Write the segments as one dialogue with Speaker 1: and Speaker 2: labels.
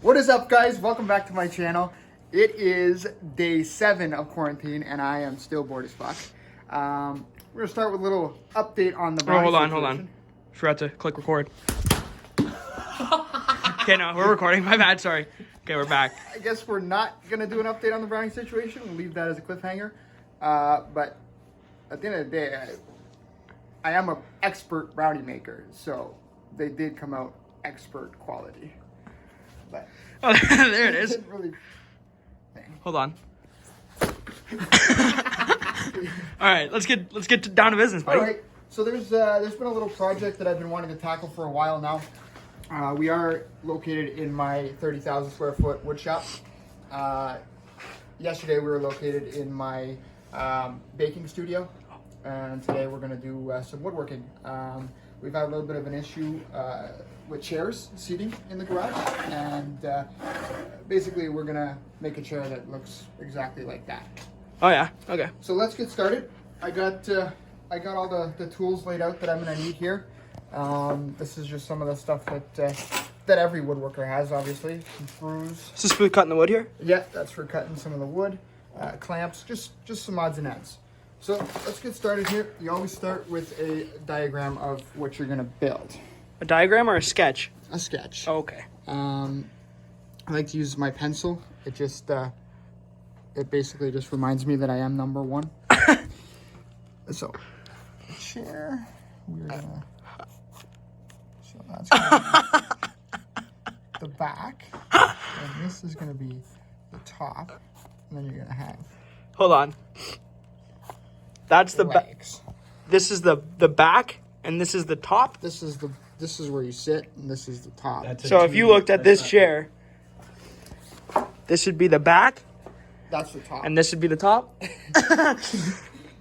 Speaker 1: What is up, guys? Welcome back to my channel. It is day 7 of quarantine and I am still bored as fuck. We're gonna start with a little update on the
Speaker 2: hold on. Forgot to click record. Okay, no, we're recording. My bad, sorry. Okay, we're back.
Speaker 1: I guess we're not gonna do an update on the brownie situation. We'll leave that as a cliffhanger. But at the end of the day, I am an expert brownie maker, so they did come out expert quality. But
Speaker 2: oh, there it is.
Speaker 1: Really...
Speaker 2: Hold on. All right, let's get down to business, buddy.
Speaker 1: All right. So there's been a little project that I've been wanting to tackle for a while now. We are located in my 30,000 square foot wood shop. Yesterday we were located in my baking studio, and today we're going to do some woodworking. We've had a little bit of an issue with chairs, seating in the garage, and basically we're going to make a chair that looks exactly like that.
Speaker 2: Oh yeah, okay.
Speaker 1: So let's get started. I got all the tools laid out that I'm going to need here. This is just some of the stuff that every woodworker has, obviously. Some screws.
Speaker 2: Is this for cutting the wood here?
Speaker 1: Yeah, that's for cutting some of the wood. Clamps, just some odds and ends. So let's get started here. You always start with a diagram of what you're going to build.
Speaker 2: A diagram or a sketch?
Speaker 1: A sketch.
Speaker 2: Oh, okay.
Speaker 1: I like to use my pencil. It just it basically just reminds me that I am number one. So, chair. We're gonna. So that's gonna be the back, and this is gonna be the top, and then you're gonna have.
Speaker 2: Hold on. That's the back. This is the back, and this is the top.
Speaker 1: This is where you sit, and this is the top.
Speaker 2: So if you looked at this chair, this would be the back.
Speaker 1: That's the top.
Speaker 2: And this would be the top.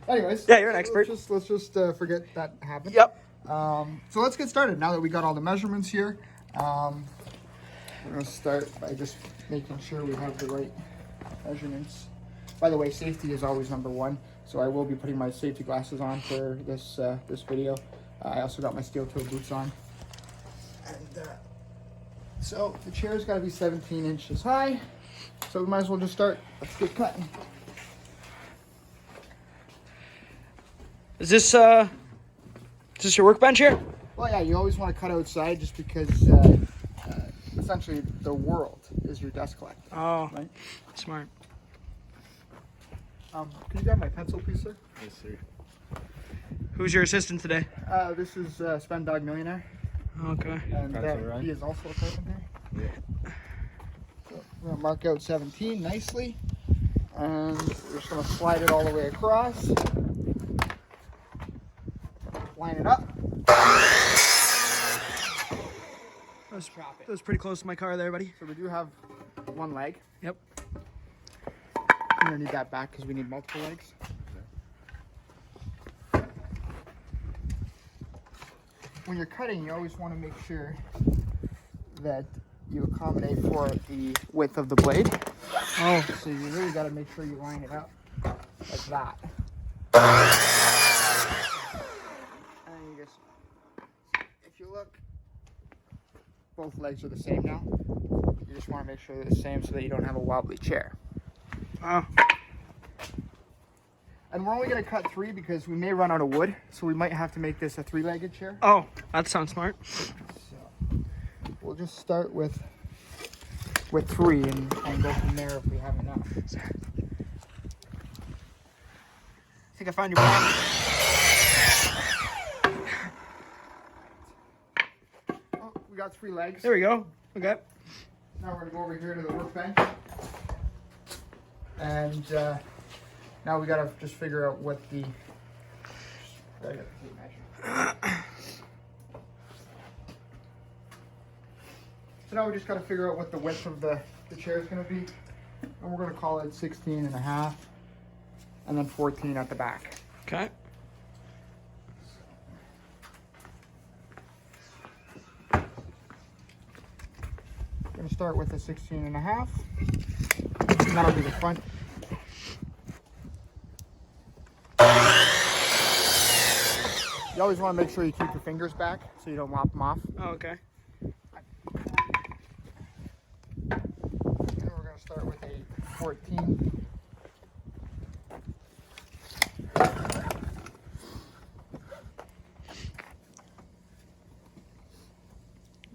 Speaker 1: Anyways.
Speaker 2: Yeah, you're an expert.
Speaker 1: Let's just forget that happened.
Speaker 2: Yep.
Speaker 1: So let's get started. Now that we got all the measurements here, we're going to start by just making sure we have the right measurements. By the way, safety is always number one. So I will be putting my safety glasses on for this video. I also got my steel toe boots on. And so the chair's got to be 17 inches high. So we might as well just start. Let's get cutting.
Speaker 2: Is this your workbench here?
Speaker 1: Well, yeah, you always want to cut outside just because essentially the world is your desk collector.
Speaker 2: Oh,
Speaker 1: right?
Speaker 2: Smart.
Speaker 1: Can you grab my pencil, please, sir?
Speaker 3: Yes, sir.
Speaker 2: Who's your assistant today?
Speaker 1: This is RyDawg Millionaire.
Speaker 2: Okay.
Speaker 1: And he is also a carpenter.
Speaker 3: Yeah.
Speaker 1: So we're going to mark out 17 nicely. And we're just going to slide it all the way across. Line it up.
Speaker 2: That was pretty close to my car there, buddy.
Speaker 1: So we do have one leg.
Speaker 2: Yep.
Speaker 1: I'm going to need that back because we need multiple legs. When you're cutting, you always want to make sure that you accommodate for the width of the blade. Oh, so you really got to make sure you line it up like that. And then you just, if you look, both legs are the same now. You just want to make sure they're the same so that you don't have a wobbly chair.
Speaker 2: Oh.
Speaker 1: And we're only going to cut 3 because we may run out of wood, so we might have to make this a 3-legged chair.
Speaker 2: Oh, that sounds smart.
Speaker 1: So we'll just start with 3 and go from there if we have enough.
Speaker 2: I think I found your bag.
Speaker 1: Oh, we got 3 legs.
Speaker 2: There we go. Okay.
Speaker 1: Now we're going to go over here to the workbench. And now we got to just figure out what the... I got the tape measure. So now we just got to figure out what the width of the chair is going to be. And we're going to call it 16 and a half. And then 14 at the back.
Speaker 2: Okay.
Speaker 1: I'm going to start with a 16 and a half. And that'll be the front. You always want to make sure you keep your fingers back so you don't lop them off.
Speaker 2: Oh, okay.
Speaker 1: 14.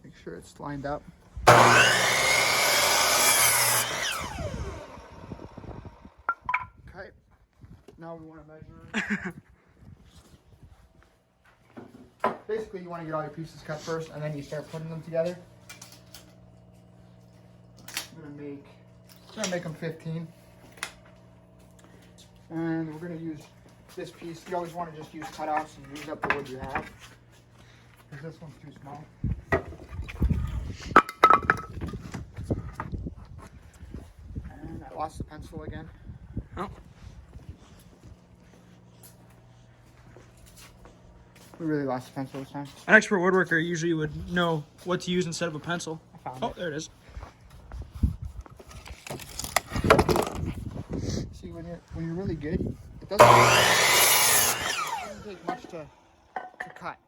Speaker 1: Make sure it's lined up. Okay. Now we want to measure. Basically, you want to get all your pieces cut first, and then you start putting them together. I'm gonna make them 15, and we're gonna use this piece. You always want to just use cutoffs and use up the wood you have, because this one's too small. And I lost the pencil again.
Speaker 2: Oh.
Speaker 1: We really lost the pencil this time.
Speaker 2: An expert woodworker usually would know what to use instead of a pencil.
Speaker 1: I found it.
Speaker 2: There it is.
Speaker 1: See, when you're really good, it doesn't take much to cut.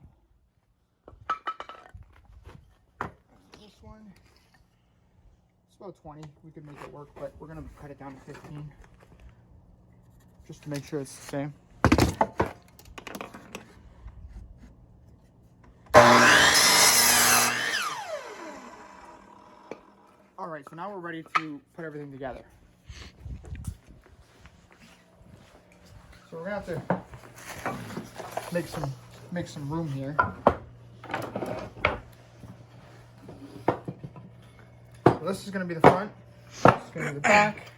Speaker 1: This one, it's about 20. We could make it work, but we're gonna cut it down to 15, just to make sure it's the same. All right, so now we're ready to put everything together. So we're gonna have to make some room here. So this is gonna be the front. This is gonna be the back.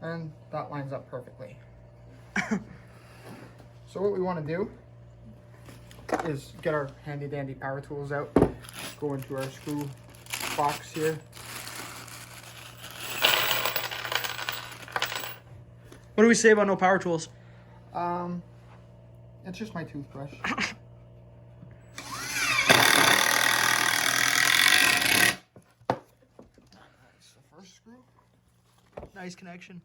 Speaker 1: And that lines up perfectly. So what we want to do is get our handy dandy power tools out, go into our screw box here.
Speaker 2: What do we say about no power tools?
Speaker 1: It's just my toothbrush. That's the first screw.
Speaker 2: Nice connection.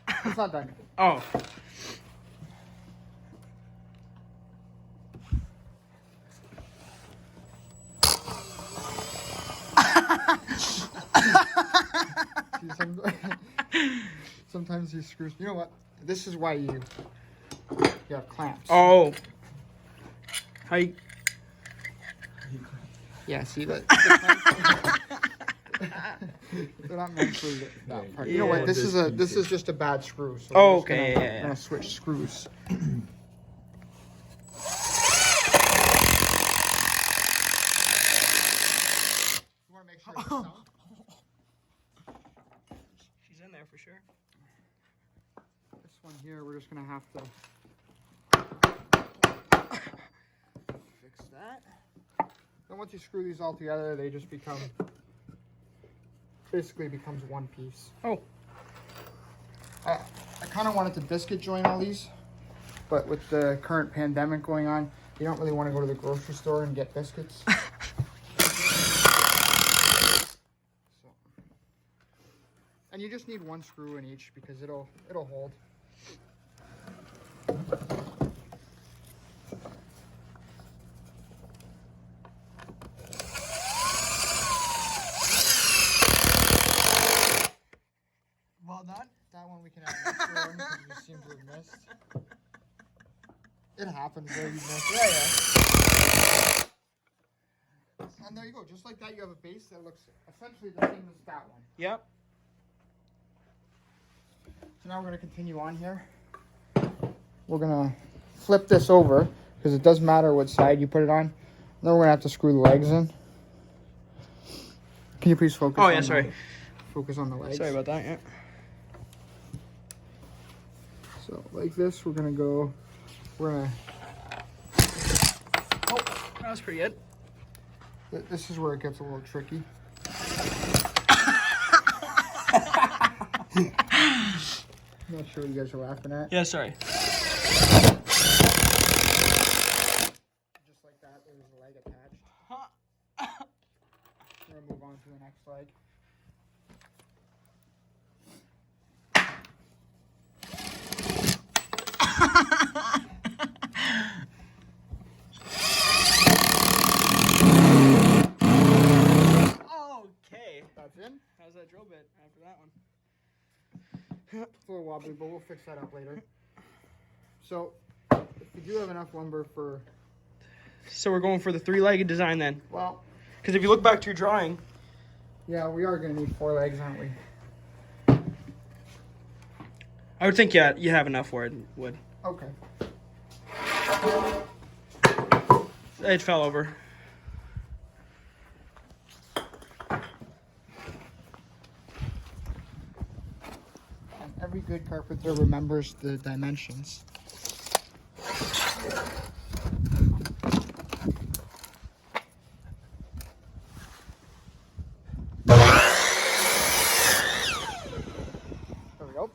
Speaker 1: It's not done.
Speaker 2: Oh.
Speaker 1: Sometimes these screws, you know what? This is why you have clamps.
Speaker 2: Oh. How you...
Speaker 1: Yeah, see that? They're not meant for that part. You know what? This is just a bad screw. So
Speaker 2: Oh, okay.
Speaker 1: We're gonna switch screws. You want to make sure it's sound?
Speaker 2: She's in there for sure.
Speaker 1: This one here, we're just gonna have to fix that. Then once you screw these all together, they just basically becomes one piece.
Speaker 2: Oh.
Speaker 1: I kind of wanted to biscuit join all these, but with the current pandemic going on, you don't really want to go to the grocery store and get biscuits. So, and you just need one screw in each because it'll hold.
Speaker 2: Well done.
Speaker 1: That one we can add an extra one because you seem to have missed. It happens though, you missed. Yeah. And there you go. Just like that, you have a base that looks essentially the same as that one.
Speaker 2: Yep.
Speaker 1: So now we're going to continue on here. We're going to flip this over because it doesn't matter what side you put it on. And then we're going to have to screw the legs in. Can you please focus?
Speaker 2: Oh yeah, sorry.
Speaker 1: Focus on the legs.
Speaker 2: Sorry about that. Yeah.
Speaker 1: So like this, we're gonna go. Oh,
Speaker 2: That was pretty good.
Speaker 1: This is where it gets a little tricky. I'm not sure what you guys are laughing at.
Speaker 2: Yeah, sorry.
Speaker 1: Just like that, there's a leg attached. We're gonna move on to the next leg. It's a little wobbly, but we'll fix that up later. So, if we do have enough lumber for...
Speaker 2: So we're going for the 3-legged design then.
Speaker 1: Well...
Speaker 2: Because if you look back to your drawing...
Speaker 1: Yeah, we are going to need 4 legs, aren't we?
Speaker 2: I would think, yeah, you have enough for it, wood.
Speaker 1: Okay.
Speaker 2: It fell over.
Speaker 1: And every good carpenter remembers the dimensions. There we go.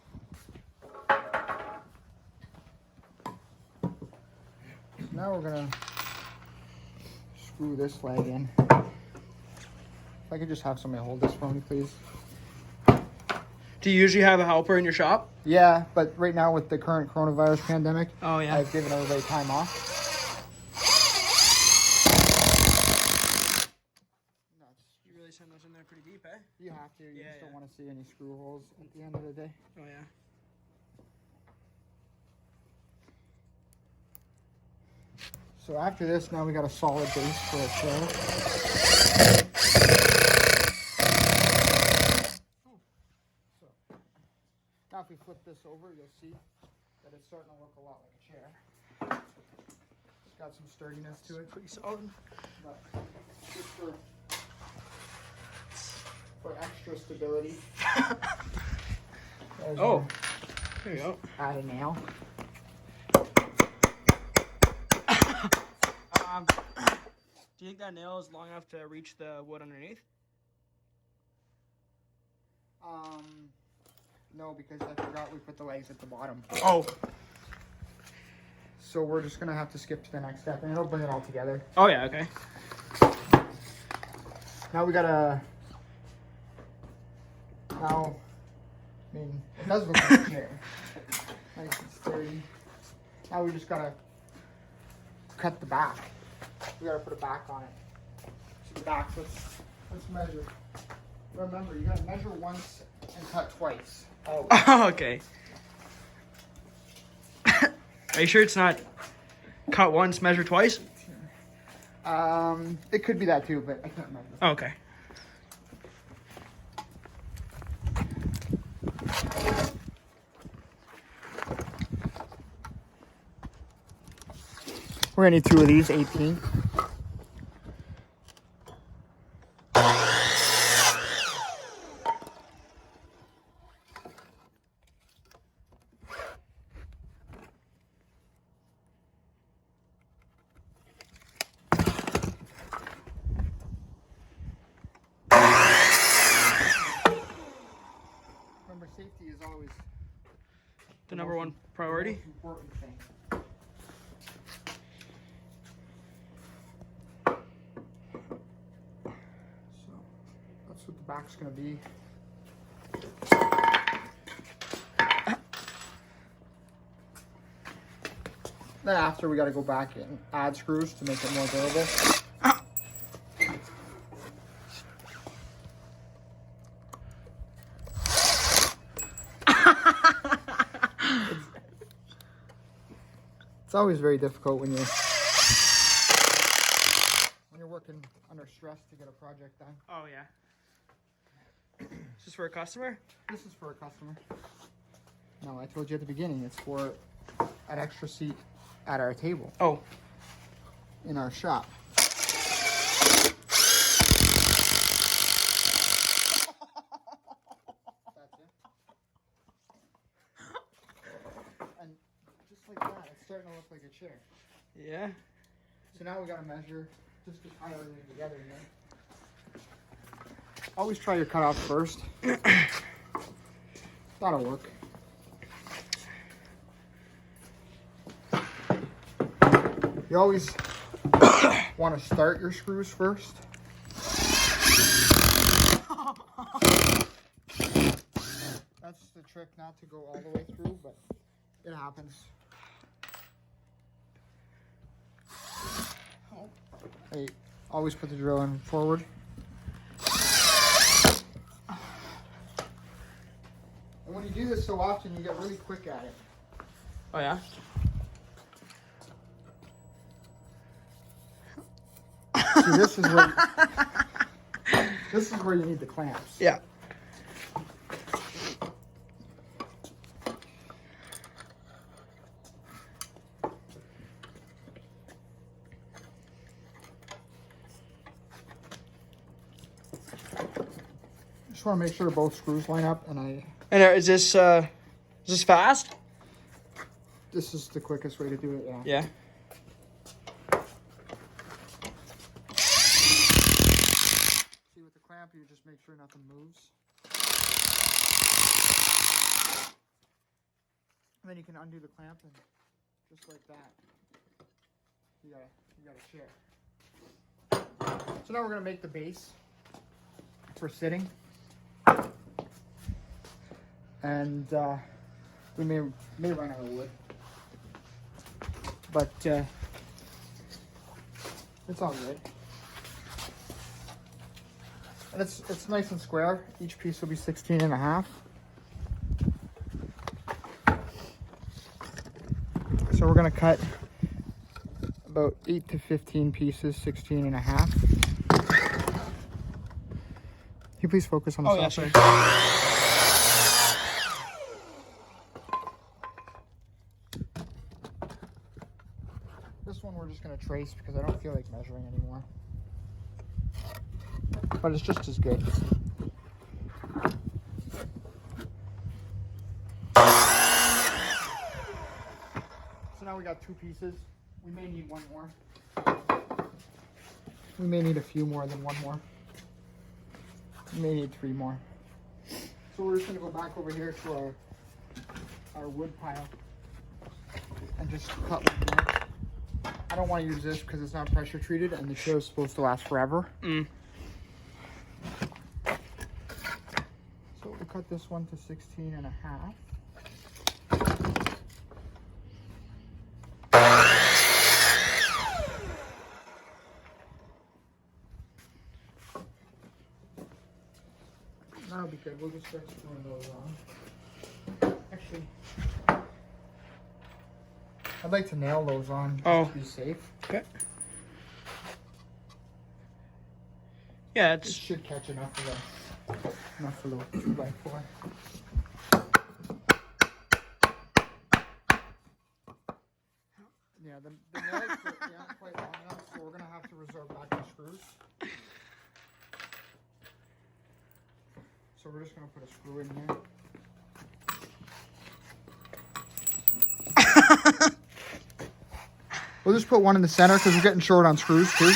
Speaker 1: Now we're gonna screw this leg in. If I could just have somebody hold this for me, please.
Speaker 2: Do you usually have a helper in your shop?
Speaker 1: Yeah, but right now with the current coronavirus pandemic,
Speaker 2: Oh, yeah.
Speaker 1: I've given everybody time off. Nuts.
Speaker 2: You really send those in there pretty deep, eh?
Speaker 1: You have to. You
Speaker 2: Yeah,
Speaker 1: just don't
Speaker 2: yeah.
Speaker 1: want to see any screw holes at the end of the day.
Speaker 2: Oh, yeah.
Speaker 1: So after this, now we got a solid base for a chair. So now if we flip this over, you'll see that it's starting to look a lot like a chair. It's got some sturdiness to it.
Speaker 2: Pretty solid.
Speaker 1: But just for extra stability.
Speaker 2: Oh, there you go.
Speaker 1: Add a nail.
Speaker 2: Do you think that nail is long enough to reach the wood underneath?
Speaker 1: No, because I forgot we put the legs at the bottom.
Speaker 2: Oh.
Speaker 1: So we're just gonna have to skip to the next step, and it'll bring it all together.
Speaker 2: Oh, yeah, okay.
Speaker 1: Now we gotta. Now, I mean, it does look like a chair. Nice and sturdy. Now we just gotta cut the back. We gotta put a back on it. So the back, let's measure. Remember, you gotta measure once and cut twice. Oh.
Speaker 2: Okay. Are you sure it's not cut once, measure twice?
Speaker 1: It could be that too, but I can't remember.
Speaker 2: Oh, okay.
Speaker 1: We're gonna need 2 of these, 18. Remember, safety is always
Speaker 2: The number one priority?
Speaker 1: most important thing. So that's what the back's gonna be. Then after we gotta go back and add screws to make it more durable. It's always very difficult when you're working under stress to get a project done.
Speaker 2: Oh, yeah. Is this for a customer?
Speaker 1: This is for a customer. No, I told you at the beginning, it's for an extra seat at our table
Speaker 2: Oh.
Speaker 1: in our shop. That's it. And just like that, it's starting to look like a chair.
Speaker 2: Yeah.
Speaker 1: So now we gotta measure just to tie everything together here. Always try your cutoff first. That'll work. You always want to start your screws first. That's the trick, not to go all the way through, but it happens. Hey, always put the drill in forward. And when you do this so often, you get really quick at it.
Speaker 2: Oh yeah.
Speaker 1: See, this is where you need the clamps.
Speaker 2: Yeah.
Speaker 1: Just want to make sure both screws line up, and
Speaker 2: is this fast?
Speaker 1: this is the quickest way to do it. Yeah.
Speaker 2: Yeah.
Speaker 1: See, with the clamp, you just make sure nothing moves. And then you can undo the clamp, and just like that, you got a chair. So now we're gonna make the base for sitting, and we may run out of wood, but it's all good. And it's nice and square. Each piece will be 16.5. So we're gonna cut about 8 to 15 pieces, 16.5. Can you please focus on the
Speaker 2: Oh yeah,
Speaker 1: sausage? This one we're just gonna trace because I don't feel like measuring anymore. But it's just as good. So now we got 2 pieces. We may need one more. We may need a few more than one more. We may need 3 more. So we're just gonna go back over here to our wood pile and just cut one more. I don't want to use this because it's not pressure treated and the chair is supposed to last forever. So we'll cut this one to 16.5. That'll be good. We'll just start screwing those on. Actually, I'd like to nail those on just to be safe.
Speaker 2: Okay. Yeah,
Speaker 1: It should catch enough of the 2x4. Yeah, the nails aren't quite long enough, so we're gonna have to resort back to screws. So we're just gonna put a screw in here. We'll just put one in the center because we're getting short on screws too.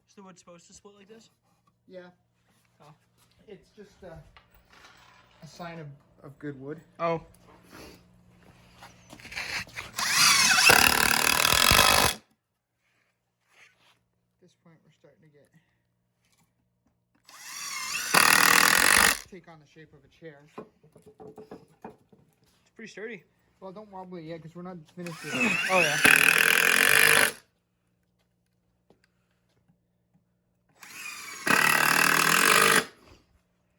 Speaker 2: Is the wood supposed to split like this?
Speaker 1: Yeah.
Speaker 2: Oh.
Speaker 1: It's just a sign of good wood.
Speaker 2: Oh.
Speaker 1: At this point, we're starting to take on the shape of a chair.
Speaker 2: It's pretty sturdy.
Speaker 1: Well, don't wobble it yet because we're not finished with it.
Speaker 2: Oh yeah.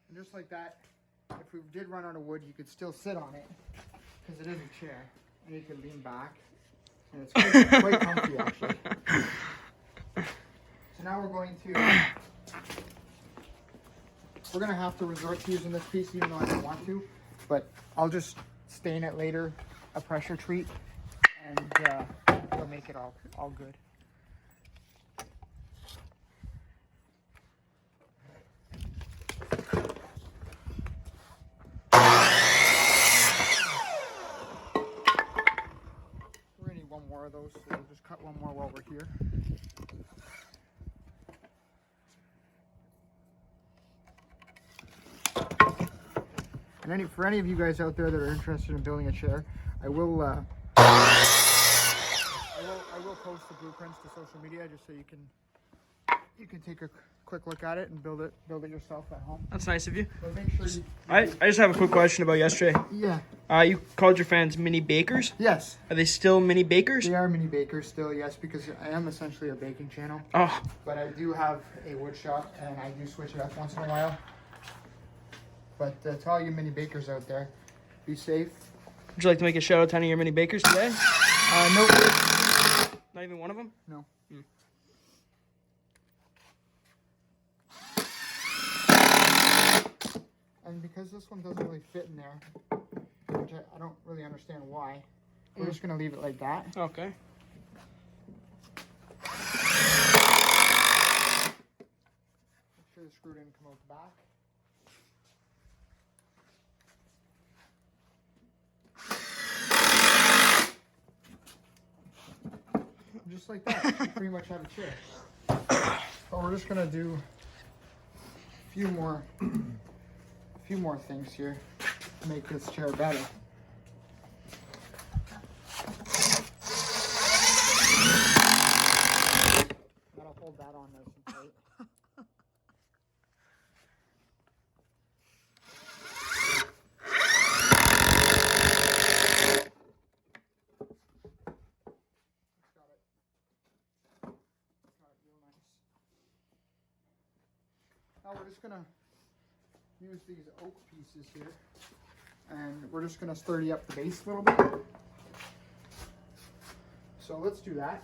Speaker 1: And just like that, if we did run out of wood, you could still sit on it because it is a chair, and you can lean back, and it's quite comfy actually. So now we're going to have to resort to using this piece, even though I don't want to, but I'll just stain it later, a pressure treat, and it'll make it all good. We're gonna need one more of those, so we'll just cut one more while we're here. And for any of you guys out there that are interested in building a chair, I will post the blueprints to social media just so you can you can take a quick look at it and build it yourself at home.
Speaker 2: That's nice of you.
Speaker 1: But make sure you.
Speaker 2: I just have a quick question about yesterday.
Speaker 1: Yeah.
Speaker 2: You called your fans mini bakers.
Speaker 1: Yes.
Speaker 2: Are they still mini bakers?
Speaker 1: They are mini bakers still, yes, because I am essentially a baking channel.
Speaker 2: Oh.
Speaker 1: But I do have a wood shop, and I do switch it up once in a while. But to all you mini bakers out there, be safe.
Speaker 2: Would you like to make a shout out to any of your mini bakers today?
Speaker 1: Nope.
Speaker 2: Not even one of them?
Speaker 1: No. And because this one doesn't really fit in there, which I don't really understand why, we're just going to leave it like that.
Speaker 2: Okay.
Speaker 1: Make sure the screw didn't come out the back. Just like that, you pretty much have a chair. But we're just gonna do a few more things here to make this chair better. Gotta hold that on nice and tight. Now we're just gonna use these oak pieces here, and we're just gonna sturdy up the base a little bit. So let's do that.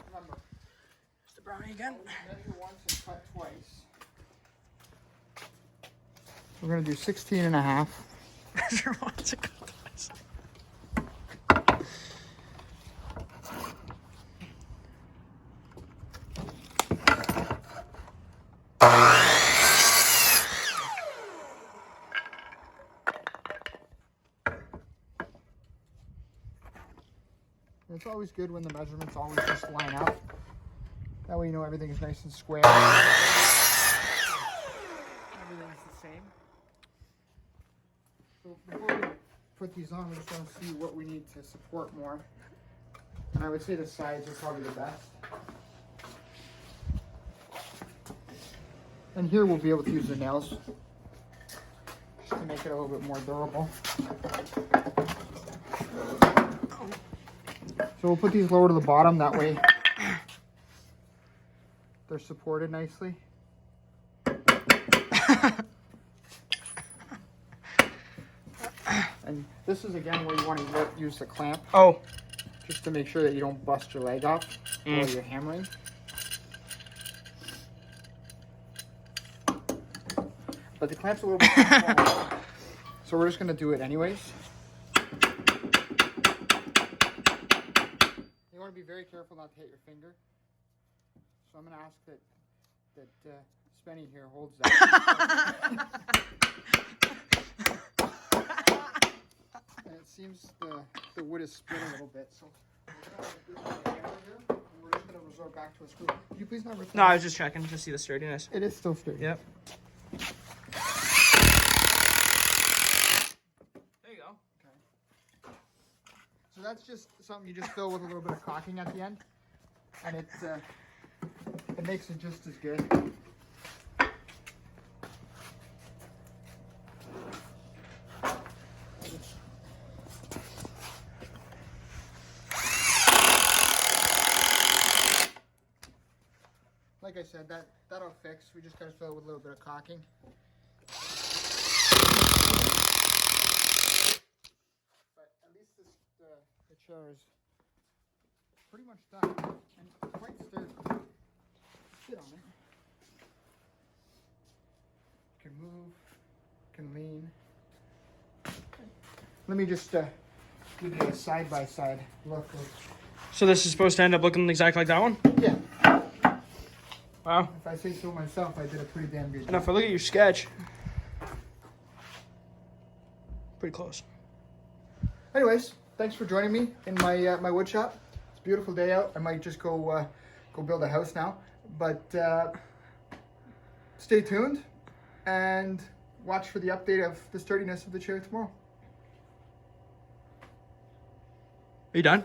Speaker 1: Remember,
Speaker 2: Mr. Brownie again.
Speaker 1: measure once and cut twice. We're gonna do 16 and a half.
Speaker 2: Measure once and cut twice.
Speaker 1: It's always good when the measurements always just line up. That way you know everything's nice and square. Everything's the same. So before we put these on, we just want to see what we need to support more. And I would say the sides are probably the best. And here we'll be able to use the nails just to make it a little bit more durable. So we'll put these lower to the bottom, that way they're supported nicely. And this is again where you want to use the clamp.
Speaker 2: Oh.
Speaker 1: Just to make sure that you don't bust your leg off while you're hammering. But the clamp's a little bit small, so we're just going to do it anyways. You want to be very careful not to hit your finger. So I'm going to ask that Spenny here holds that. And it seems the wood is split a little bit, so we're just going to resort back to a screw. Could you please not return?
Speaker 2: No, I was just checking to see the sturdiness.
Speaker 1: It is still sturdy.
Speaker 2: Yep. There you go.
Speaker 1: Okay. So that's just something you just fill with a little bit of caulking at the end, and it makes it just as good. Like I said, that'll fix. We just gotta fill it with a little bit of caulking. But at least the chair is pretty much done and quite sturdy. Sit on it. Can move, can lean. Let me just give you a side-by-side look.
Speaker 2: So this is supposed to end up looking exactly like that one?
Speaker 1: Yeah.
Speaker 2: Wow.
Speaker 1: If I say so myself, I did a pretty damn good job.
Speaker 2: And if I look at your sketch, pretty close.
Speaker 1: Anyways, thanks for joining me in my my wood shop. It's a beautiful day out. I might just go build a house now, but stay tuned and watch for the update of the sturdiness of the chair tomorrow.
Speaker 2: Are you done?